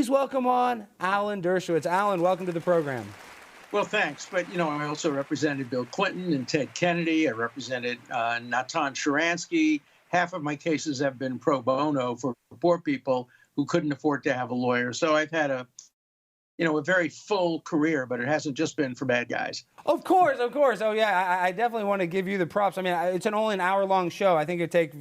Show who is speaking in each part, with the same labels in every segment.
Speaker 1: Please welcome on Alan Dershowitz. Alan, welcome to the program.
Speaker 2: Well, thanks. But, I also represented Bill Clinton and Ted Kennedy. I represented Natan Sharansky. Half of my cases have been pro bono for poor people who couldn't afford to have a lawyer. So I've had a very full career, but it hasn't just been for bad guys.
Speaker 1: Of course. Oh, yeah, I definitely want to give you the props. I mean, it's only an hour-long show. I think it'd take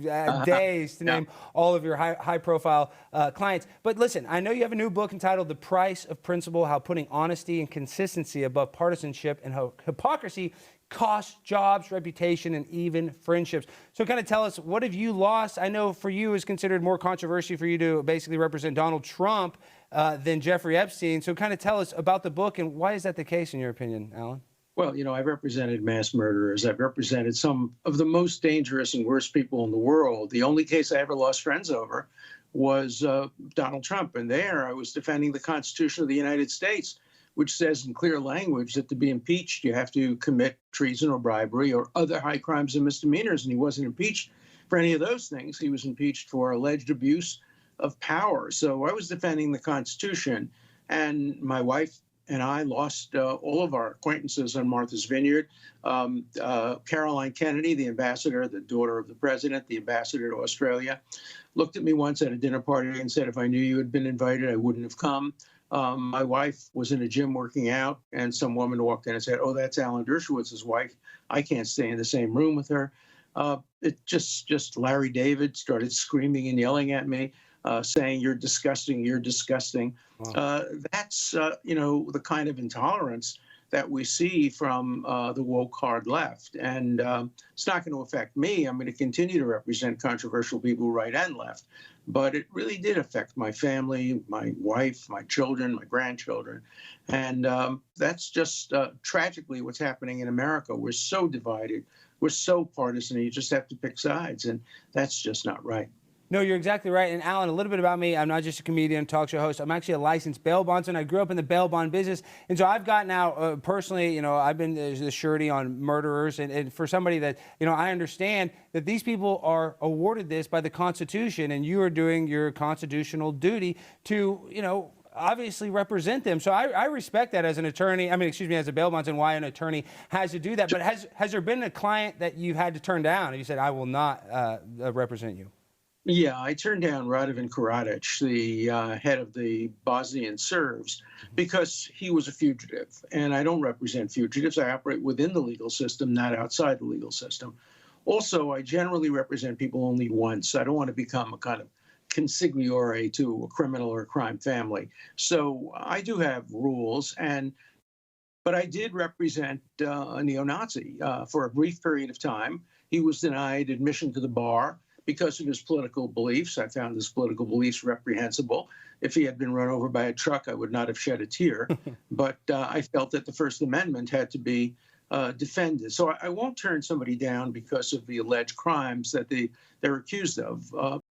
Speaker 1: days to name all of your high-profile clients. But listen, I know you have a new book entitled The Price of Principle, How Putting Honesty and Consistency Above Partisanship and How Hypocrisy Costs Jobs, Reputation, and even friendships. So kind of tell us, what have you lost? I know for you it's considered more controversial for you to basically represent Donald Trump than Jeffrey Epstein. So kind of tell us about the book, and why is that the case in your opinion, Alan?
Speaker 2: Well, I've represented mass murderers. I've represented some of the most dangerous and worst people in the world. The only case I ever lost friends over was Donald Trump. And there I was defending the Constitution of the United States, which says in clear language that to be impeached, you have to commit treason or bribery or other high crimes and misdemeanors. And he wasn't impeached for any of those things. He was impeached for alleged abuse of power. So I was defending the Constitution, and my wife and I lost all of our acquaintances on Martha's Vineyard. Caroline Kennedy, the ambassador, the daughter of the president, the ambassador to Australia, looked at me once at a dinner party and said, if I knew you had been invited, I wouldn't have come. My wife was in a gym working out, and some woman walked in and said, oh, that's Alan Dershowitz's wife. I can't stay in the same room with her. It just Larry David started screaming and yelling at me, saying, you're disgusting, you're disgusting. Wow. That's, the kind of intolerance that we see from the woke hard left. And it's not going to affect me. I'm going to continue to represent controversial people right and left. But it really did affect my family, my wife, my children, my grandchildren. And that's just tragically what's happening in America. We're so divided. We're so partisan. You just have to pick sides. And that's just not right.
Speaker 1: No, you're exactly right. And Alan, a little bit about me. I'm not just a comedian, talk show host. I'm actually a licensed bail bondsman. I grew up in the bail bond business. And so I've got now, personally, I've been the surety on murderers. And for somebody that, I understand that these people are awarded this by the Constitution, and you are doing your constitutional duty to, obviously represent them. So I respect that as an attorney. As a bail bondsman, why an attorney has to do that. But has there been a client that you had to turn down and you said, I will not represent you?
Speaker 2: Yeah, I turned down Radovan Karadzic, the head of the Bosnian Serbs, because he was a fugitive. And I don't represent fugitives. I operate within the legal system, not outside the legal system. Also, I generally represent people only once. I don't want to become a kind of consigliere to a criminal or a crime family. So I do have rules. But I did represent a neo-Nazi for a brief period of time. He was denied admission to the bar because of his political beliefs. I found his political beliefs reprehensible. If he had been run over by a truck, I would not have shed a tear. But I felt that the First Amendment had to be defended. So I won't turn somebody down because of the alleged crimes that they're accused of.